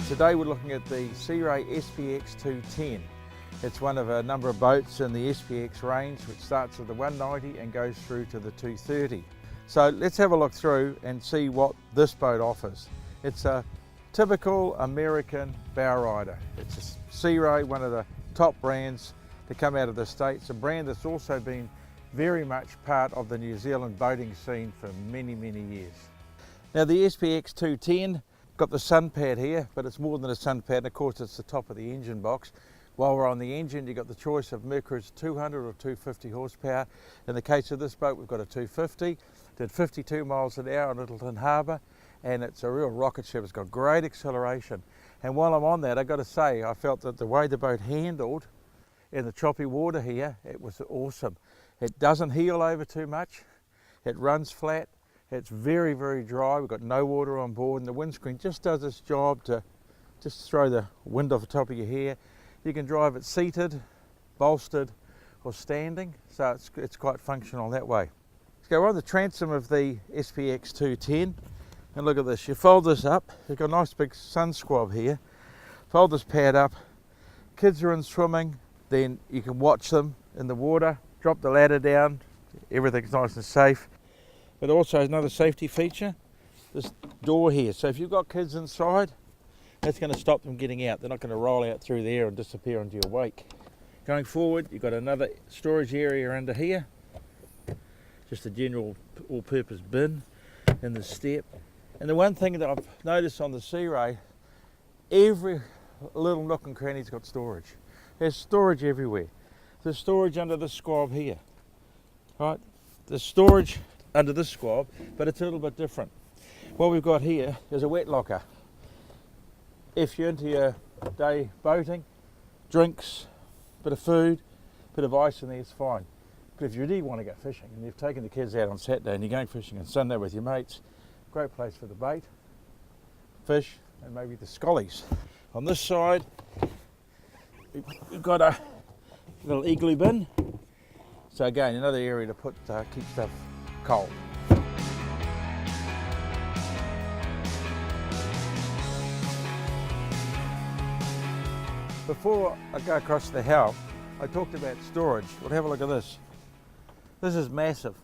Today we're looking at the Sea Ray SPX 210. It's one of a number of boats in the SPX range, which starts with the 190 and goes through to the 230. So let's have a look through and see what this boat offers. It's a typical American bow rider. It's a Sea Ray, one of the top brands to come out of the States, a brand that's also been very much part of the New Zealand boating scene for many, many years. Now the SPX 210 got the sun pad here, but it's more than a sun pad, and of course it's the top of the engine box. While we're on the engine, you've got the choice of Mercury's 200 or 250 horsepower. In the case of this boat, we've got a 250, did 52 miles an hour on Littleton Harbour, and it's a real rocket ship. It's got great acceleration. And while I'm on that, I've got to say, I felt that the way the boat handled in the choppy water here, it was awesome. It doesn't heel over too much, it runs flat, it's very, very dry. We've got no water on board, and the windscreen just does its job to just throw the wind off the top of your hair. You can drive it seated, bolstered, or standing, so it's quite functional that way. Let's go on the transom of the SPX 210, and look at this. You fold this up, you've got a nice big sun squab here. Fold this pad up, kids are in swimming, then you can watch them in the water, drop the ladder down, everything's nice and safe. But also another safety feature, this door here. So if you've got kids inside, that's going to stop them getting out. They're not going to roll out through there and disappear into your wake. Going forward, you've got another storage area under here, just a general all-purpose bin in the step. And the one thing that I've noticed on the Sea Ray, every little nook and cranny's got storage. There's storage everywhere. There's storage under the squab here, right? There's storage under this squab, but it's a little bit different. What we've got here is a wet locker. If you're into your day boating, drinks, bit of food, bit of ice in there, it's fine. But if you really want to go fishing and you've taken the kids out on Saturday and you're going fishing on Sunday with your mates, great place for the bait, fish, and maybe the scollies. On this side, we've got a little igloo bin. So again, another area to put keep stuff cold. Before I go across the helm, I talked about storage. Well, have a look at this. This is massive.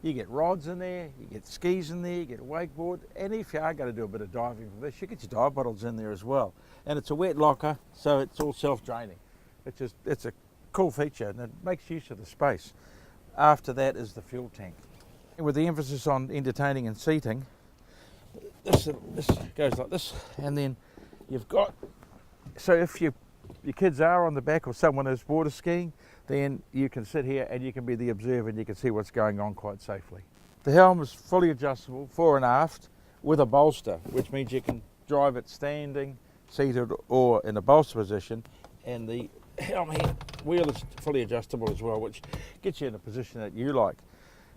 You get rods in there, you get skis in there, you get a wakeboard, and if you are going to do a bit of diving for this, you get your dive bottles in there as well. And it's a wet locker, so it's all self-draining. It's a cool feature, and it makes use of the space. After that is the fuel tank. With the emphasis on entertaining and seating, this goes like this, and then you've got, so if your kids are on the back or someone is water skiing, then you can sit here and you can be the observer and you can see what's going on quite safely. The helm is fully adjustable fore and aft with a bolster, which means you can drive it standing, seated, or in a bolster position, and the helm here wheel is fully adjustable as well, which gets you in a position that you like.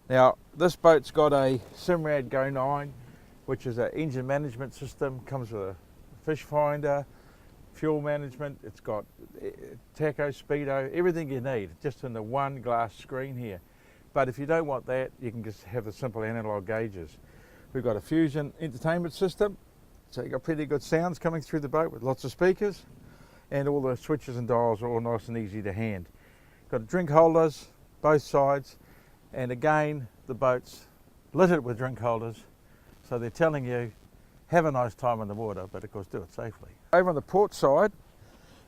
Now this boat's got a Simrad Go 9, which is an engine management system, comes with a fish finder, fuel management, it's got tacho, speedo, everything you need, just in the one glass screen here. But if you don't want that, you can just have the simple analog gauges. We've got a Fusion entertainment system, so you've got pretty good sounds coming through the boat with lots of speakers, and all the switches and dials are all nice and easy to hand. Got drink holders, both sides, and again, the boat's littered with drink holders, so they're telling you, have a nice time on the water, but of course do it safely. Over on the port side,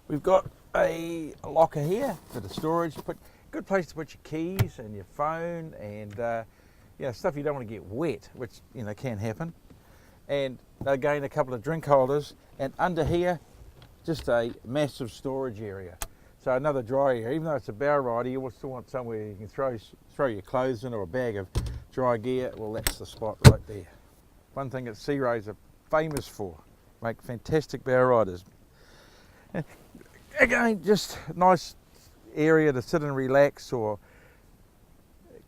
we've got a locker here for the storage, good place to put your keys and your phone and stuff you don't want to get wet, which can happen. And again, a couple of drink holders, and under here, just a massive storage area. So another dry area. Even though it's a bow rider, you still want somewhere you can throw your clothes in, or a bag of dry gear. Well, that's the spot right there. One thing that Sea Rays are famous for, make fantastic bow riders. And again, just a nice area to sit and relax, or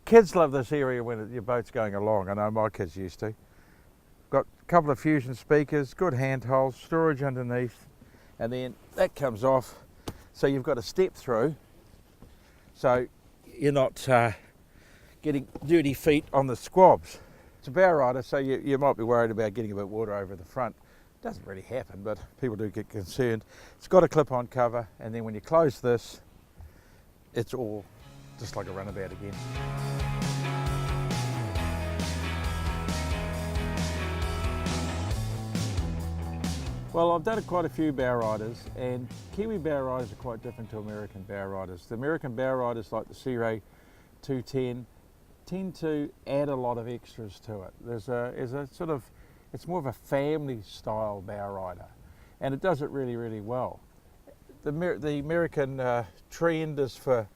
kids love this area when your boat's going along. I know my kids used to. Got a couple of Fusion speakers, good handholds, storage underneath, and then that comes off, so you've got a step through, so you're not getting dirty feet on the squabs. It's a bow rider, so you might be worried about getting a bit of water over the front. It doesn't really happen, but people do get concerned. It's got a clip-on cover, and then when you close this, it's all just like a runabout again. Well, I've done quite a few bow riders, and Kiwi bow riders are quite different to American bow riders. The American bow riders, like the Sea Ray 210, tend to add a lot of extras to it. There's a sort of, it's more of a family style bow rider, and it does it really, really well. The American trend is for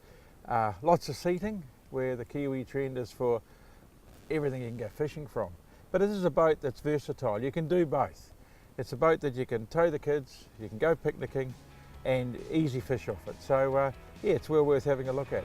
lots of seating, where the Kiwi trend is for everything you can go fishing from. But it is a boat that's versatile. You can do both. It's a boat that you can tow the kids, you can go picnicking, and easy fish off it. So yeah, it's well worth having a look at.